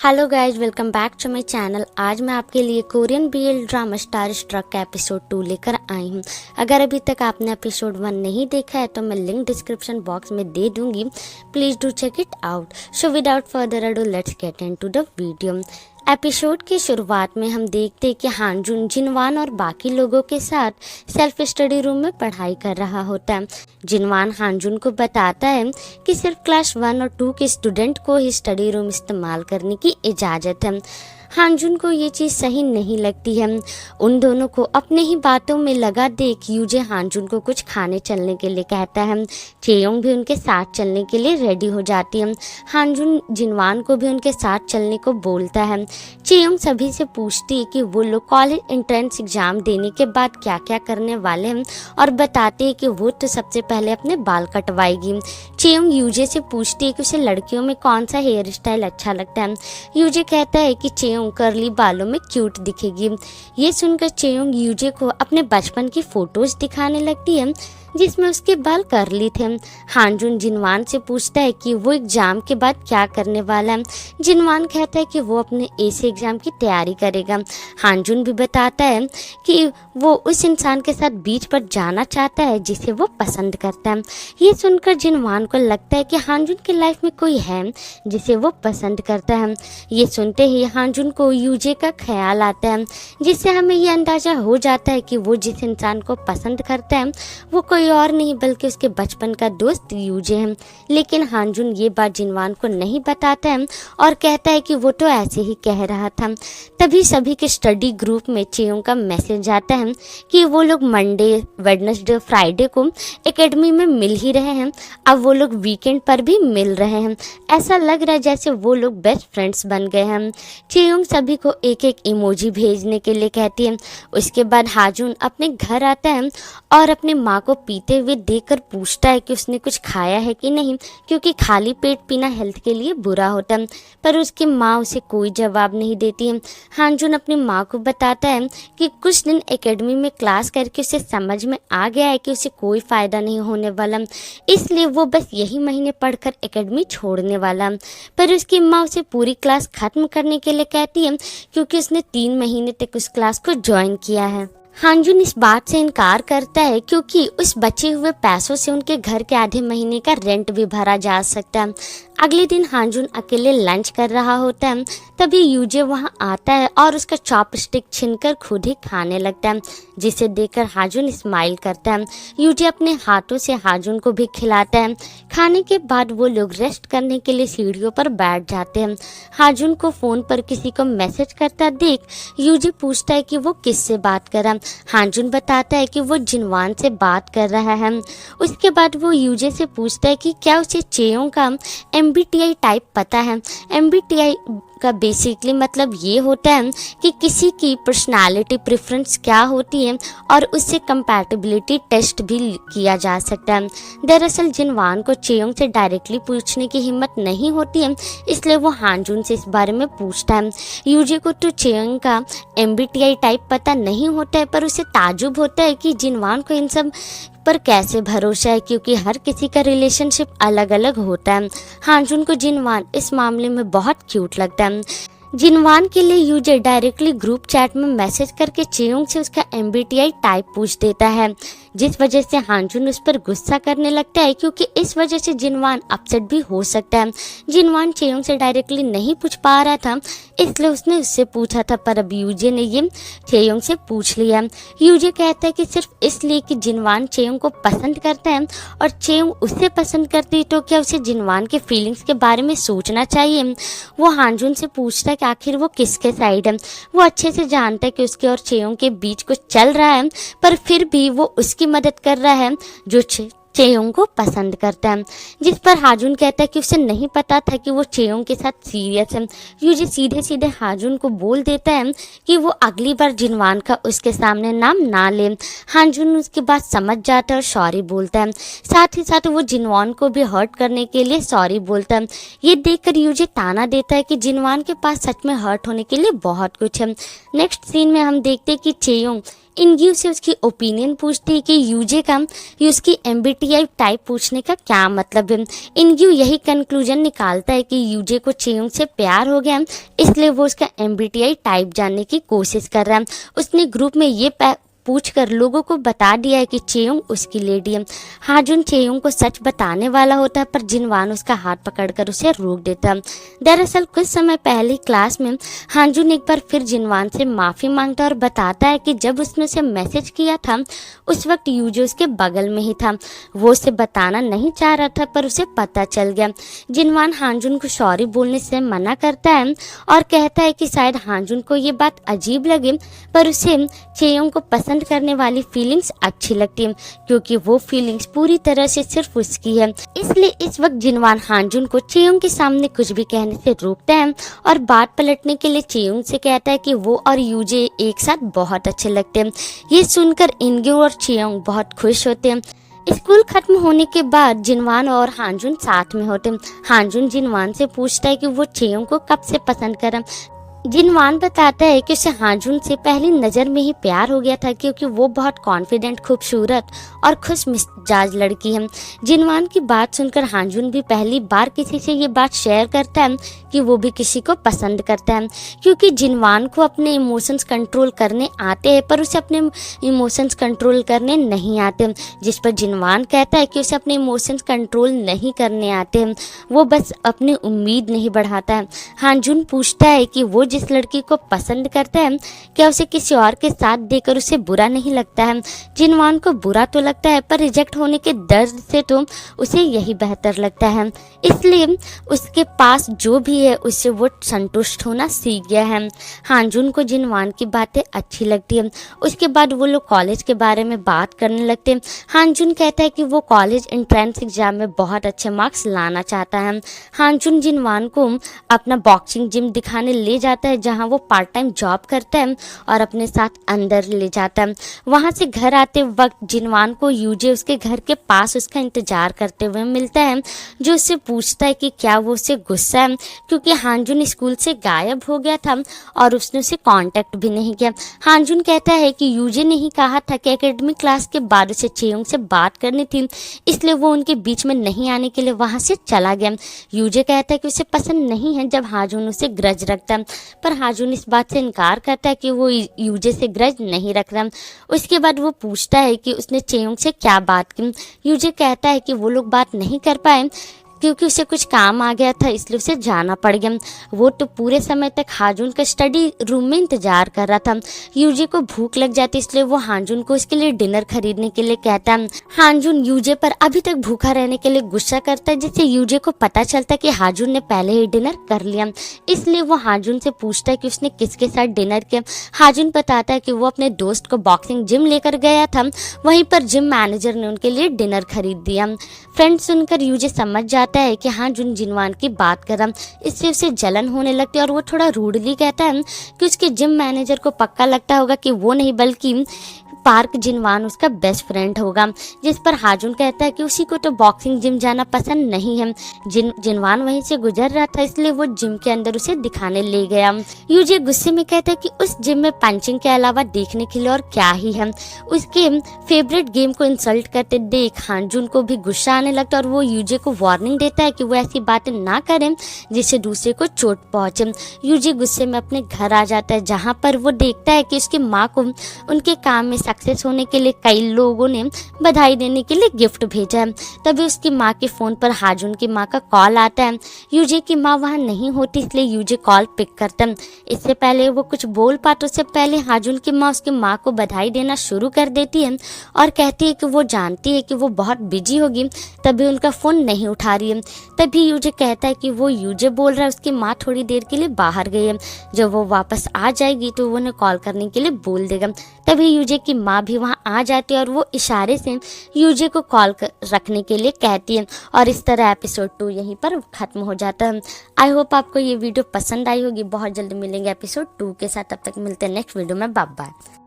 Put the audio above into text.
Hello guys, welcome back to my channel. आज मैं आपके लिए Korean BL drama star struck का एपिसोड 2 लेकर आई हूँ। अगर अभी तक आपने एपिसोड 1 नहीं देखा है तो मैं लिंक डिस्क्रिप्शन बॉक्स में दे दूंगी, please do check it out. So without further ado let's get into the video. Episode की शुरुआत में हम देखते हैं कि हानजुन जिनवान और बाकी लोगों के साथ सेल्फ स्टडी रूम में पढ़ाई कर रहा होता है। जिनवान हानजुन को बताता है कि सिर्फ क्लास 1 और 2 के स्टूडेंट को ही स्टडी रूम इस्तेमाल करने की इजाज़त है। हानजुन को ये चीज़ सही नहीं लगती है। उन दोनों को अपने ही बातों में लगा देख यूजे हानजुन को कुछ खाने चलने के लिए कहता है। चेयोंग भी उनके साथ चलने के लिए रेडी हो जाती है। हानजुन जिनवान को भी उनके साथ चलने को बोलता है। चेयोंग सभी से पूछती है कि वो लोग कॉलेज एंट्रेंस एग्जाम देने के बाद क्या क्या करने वाले हैं और बताते हैं कि वो तो सबसे पहले अपने बाल कटवाएगी। चेयोंग यूजे से पूछती है कि उसे लड़कियों में कौन सा हेयर स्टाइल अच्छा लगता है। यूजे कहता है कि चेयोंग कर्ली बालों में क्यूट दिखेगी। ये सुनकर चेयोंग यूजे को अपने बचपन की फोटोज दिखाने लगती है जिसमें उसके बाल कर्ली थे। हानजुन जिनवान से पूछता है कि वो एग्जाम के बाद क्या करने वाला है। जिनवान कहता है कि वो अपने एसी एग्जाम की तैयारी करेगा। हानजुन भी बताता है कि वो उस इंसान के साथ बीच पर जाना चाहता है जिसे वो पसंद करता है। ये सुनकर जिनवान को लगता है कि हानजुन की लाइफ में कोई है जिसे वो पसंद करता है। ये सुनते ही हानजुन को यूजे का ख्याल आता है, जिससे हमें ये अंदाजा हो जाता है कि वो जिस इंसान को पसंद करता है वो कोई और नहीं बल्कि उसके बचपन का दोस्त यूजे है। लेकिन हानजुन ये बात जिनवान को नहीं बताता है और कहता है कि वो तो ऐसे ही कह रहा था। तभी सभी के स्टडी ग्रुप में चेयोंग का मैसेज आता है कि वो लोग मंडे, वेडनेसडे, फ्राइडे को एकेडमी में मिल ही रहे हैं। अब वो लोग वीकेंड पर भी मिल रहे हैं। ऐसा लग रहा है जैसे वो लोग बेस्ट फ्रेंड्स बन गए हैं। चेयोंग सभी को एक एक इमोजी भेजने के लिए कहती है। उसके बाद हानजुन अपने घर आता है और अपनी माँ को पीते हुए देखकर पूछता है कि उसने कुछ खाया है कि नहीं, क्योंकि खाली पेट पीना हेल्थ के लिए बुरा होता है। पर उसकी माँ उसे कोई जवाब नहीं देती है। हानजुन अपनी माँ को बताता है कि कुछ दिन एकेडमी में क्लास करके उसे समझ में आ गया है कि उसे कोई फ़ायदा नहीं होने वाला, इसलिए वो बस यही महीने पढ़कर एकेडमी छोड़ने वाला। पर उसकी माँ उसे पूरी क्लास ख़त्म करने के लिए कहती है क्योंकि उसने 3 महीने तक उस क्लास को ज्वाइन किया है। हानजुन इस बात से इनकार करता है क्योंकि उस बचे हुए पैसों से उनके घर के आधे महीने का रेंट भी भरा जा सकता है। अगले दिन हानजुन अकेले लंच कर रहा होता है, तभी यूजे वहां आता है और उसका चॉपस्टिक छीनकर खुद ही खाने लगता है, जिसे देखकर हानजुन स्माइल करता है। यूजे अपने हाथों से हानजुन को भी खिलाता है। खाने के बाद वो लोग रेस्ट करने के लिए सीढ़ियों पर बैठ जाते हैं। हानजुन को फ़ोन पर किसी को मैसेज करता देख यूजे पूछता है कि वो किससे बात कर रहा। हानजुन बताता है कि वो जिनवान से बात कर रहा है। उसके बाद वो यूजे से पूछता है कि क्या उसे चेयोंग का MBTI टाइप पता है। MBTI का बेसिकली मतलब ये होता है कि किसी की पर्सनालिटी प्रेफरेंस क्या होती है और उससे कंपैटिबिलिटी टेस्ट भी किया जा सकता है। दरअसल जिनवान को चेयोंग से डायरेक्टली पूछने की हिम्मत नहीं होती है, इसलिए वो हानजुन से इस बारे में पूछता है। यूजे को तो चेयोंग का MBTI टाइप पता नहीं होता है, पर उसे ताजुब होता है कि जिनवान को इन सब पर कैसे भरोसा है, क्योंकि हर किसी का रिलेशनशिप अलग अलग होता है। हानजुन को जिनवान इस मामले में बहुत क्यूट लगता है। जिनवान के लिए यूजे डायरेक्टली ग्रुप चैट में मैसेज करके चेयोंग से उसका MBTI टाइप पूछ देता है, जिस वजह से हानजुन उस पर गुस्सा करने लगता है, क्योंकि इस वजह से जिनवान अपसेट भी हो सकता है। जिनवान चेयोंग से डायरेक्टली नहीं पूछ पा रहा था, इसलिए उसने उससे पूछा था, पर अब यूजे ने ये चेयोंग से पूछ लिया। यूजे कहता है कि सिर्फ इसलिए कि जिनवान चेयोंग को पसंद करता है और चेयोंग उसे पसंद करती है तो क्या उसे जिनवान के फीलिंग्स के बारे में सोचना चाहिए। वो हानजुन से पूछता है कि आखिर वो किसके साइड है। वो अच्छे से जानता है कि उसके और चेयोंग के बीच कुछ चल रहा है, पर फिर भी वो उसकी मदद कर रहा है जो चेयोंग को पसंद करता है। जिस पर हानजुन कहता है कि उसे नहीं पता था कि वो चेयोंग के साथ सीरियस है। यूजे सीधे सीधे हानजुन को बोल देता है कि वो अगली बार जिनवान का उसके सामने नाम ना ले। हानजुन उसकी बात समझ जाता है और सॉरी बोलता है। साथ ही साथ वो जिनवान को भी हर्ट करने के लिए सॉरी बोलता है। ये देखकर यूजे ताना देता है कि जिनवान के पास सच में हर्ट होने के लिए बहुत कुछ है। नेक्स्ट सीन में हम देखते हैं कि चेयोंग इनग्यू से उसकी ओपिनियन पूछती है कि यूजे का उसकी MBTI टाइप पूछने का क्या मतलब है। इनग्यू यही कंक्लूजन निकालता है कि यूजे को चेयोंग से प्यार हो गया, इसलिए वो उसका MBTI टाइप जानने की कोशिश कर रहा है। उसने ग्रुप में ये पूछकर लोगों को बता दिया है कि चेयोंग उसकी लेडी है। हाजुन चेयोंग को सच बताने वाला होता है, पर जिनवान उसका हाथ पकड़कर उसे रोक देता है। दरअसल कुछ समय पहले क्लास में हाजुन एक बार फिर जिनवान से माफ़ी मांगता और बताता है कि जब उसने उसे मैसेज किया था उस वक्त यूजे उसके बगल में ही था। वो उसे बताना नहीं चाह रहा था, पर उसे पता चल गया। जिनवान हाजुन को सॉरी बोलने से मना करता है और कहता है कि शायद हाजुन को ये बात अजीब लगे, पर उसे चेयोंग को पसंद करने वाली फीलिंग्स अच्छी लगती है, क्योंकि वो फीलिंग्स पूरी तरह से सिर्फ उसकी है। इसलिए इस वक्त जिनवान हाजुन को चेयोंग के सामने कुछ भी कहने से रोकता है और बात पलटने के लिए चेयोंग से कहता है कि वो और यूजे एक साथ बहुत अच्छे लगते हैं। ये सुनकर इनग्यू और चेयोंग बहुत खुश होते हैं। स्कूल खत्म होने के बाद जिनवान और हाजुन साथ में होते हैं। हाजुन जिनवान से पूछता है कि वो चेयोंग को कब से पसंद करा। जिनवान बताता है कि उसे हाजुन से पहली नज़र में ही प्यार हो गया था, क्योंकि वो बहुत कॉन्फिडेंट, खूबसूरत और खुश मिजाज लड़की है। जिनवान की बात सुनकर हाजुन भी पहली बार किसी से ये बात शेयर करता है कि वो भी किसी को पसंद करता है, क्योंकि जिनवान को अपने इमोशंस कंट्रोल करने आते हैं, पर उसे अपने इमोशंस कंट्रोल करने नहीं आते। जिस पर जिनवान कहता है कि उसे अपने इमोशंस कंट्रोल नहीं करने आते, वो बस अपनी उम्मीद नहीं बढ़ाता है। हाजुन पूछता है कि वो जिस लड़की को पसंद करता है क्या उसे किसी और के साथ देकर उसे बुरा नहीं लगता है। जिनवान को बुरा तो लगता है, पर रिजेक्ट होने के दर्द से तो उसे यही बेहतर लगता है, इसलिए उसके पास जो भी है उससे वो संतुष्ट होना सीख गया है। हाजुन को जिनवान की बातें अच्छी लगती है। उसके बाद वो लोग कॉलेज के बारे में बात करने लगते हैं। हाजुन कहता है कि वो कॉलेज एंट्रेंस एग्जाम में बहुत अच्छे मार्क्स लाना चाहता है। हाजुन जिनवान को अपना बॉक्सिंग जिम दिखाने ले जाता है, जहां वो पार्ट टाइम जॉब करता है, और अपने साथ अंदर ले जाता है। वहां से घर आते वक्त जिनवान को यूजे उसके घर के पास उसका इंतजार करते हुए मिलता है, जो उससे पूछता है कि क्या वो उससे गुस्सा है, क्योंकि हाजुन स्कूल से गायब हो गया था और उसने उसे कांटेक्ट भी नहीं किया। हाजुन कहता है कि यूजे ने ही कहा था कि एकेडमिक क्लास के बाद उसे चेयोंग से बात करनी थी, इसलिए वो उनके बीच में नहीं आने के लिए वहां से चला गया। यूजे कहता है कि उसे पसंद नहीं है जब हाजुन उसे ग्रज रखता है, पर हाजुन इस बात से इनकार करता है कि वो यूजे से ग्रज नहीं रख रहा। उसके बाद वो पूछता है कि उसने चेयोंग से क्या बात की। यूजे कहता है कि वो लोग बात नहीं कर पाए क्योंकि उसे कुछ काम आ गया था, इसलिए उसे जाना पड़ गया। वो तो पूरे समय तक हाजुन का स्टडी रूम में इंतजार कर रहा था। यूजे को भूख लग जाती, इसलिए वो हाजुन को उसके लिए डिनर खरीदने के लिए कहता है। हाजुन यूजे पर अभी तक भूखा रहने के लिए गुस्सा करता है, जिससे यूजे को पता चलता है कि हाजुन ने पहले ही डिनर कर लिया। इसलिए वो हाजुन से पूछता है कि उसने किसके साथ डिनर किया। हाजुन बताता है कि वो अपने दोस्त को बॉक्सिंग जिम लेकर गया था, वहीं पर जिम मैनेजर ने उनके लिए डिनर खरीद दिया। फ्रेंड सुनकर यूजे समझ जाता है कि हाजुन जिनवान की बात कर रहा, इससे उसे जलन होने लगती है और वो थोड़ा रूडली कहता है कि उसके जिम मैनेजर को पक्का लगता होगा कि वो नहीं बल्कि पार्क जिनवान उसका बेस्ट फ्रेंड होगा। जिस पर हाजुन कहता है कि उसी को तो बॉक्सिंग जिम जाना पसंद नहीं है। जिनवान वहीं से गुजर रहा था, इसलिए वो जिम के अंदर उसे दिखाने ले गया। यूजे गुस्से में कहता है कि उस जिम में पंचिंग के अलावा देखने के लिए और क्या ही है। उसके फेवरेट गेम को इंसल्ट करते देख हाजुन को भी गुस्सा आने लगता है और वो यूजे को वार्निंग देता है कि वो ऐसी बातें ना करें जिससे दूसरे को चोट पहुंचे। यूजे गुस्से में अपने घर आ जाता है, जहाँ पर वो देखता है कि उसकी माँ को उनके काम में सक्सेस होने के लिए कई लोगों ने बधाई देने के लिए गिफ्ट भेजा है। तभी उसकी माँ के फ़ोन पर हाजुन की माँ का कॉल आता है। यूजे की माँ वहाँ नहीं होती, इसलिए यूजे कॉल पिक करता है। इससे पहले वो कुछ बोल पाते उससे पहले हाजुन की माँ उसकी माँ को बधाई देना शुरू कर देती है और कहती है कि वो जानती है कि वो बहुत बिजी होगी, तभी उनका फ़ोन नहीं उठा रही है। तभी यूजे कहता है कि वो यूजे बोल रहा है उसकी माँ थोड़ी देर के लिए बाहर गई है, जब वो वापस आ जाएगी तो वो उन्हें कॉल करने के लिए बोल देगा। तभी यूजे की माँ भी वहाँ आ जाती है और वो इशारे से यूजे को कॉल रखने के लिए कहती है और इस तरह एपिसोड 2 यहीं पर ख़त्म हो जाता है। आई होप आपको ये वीडियो पसंद आई होगी। बहुत जल्दी मिलेंगे एपिसोड 2 के साथ, तब तक मिलते हैं नेक्स्ट वीडियो में। Bye bye.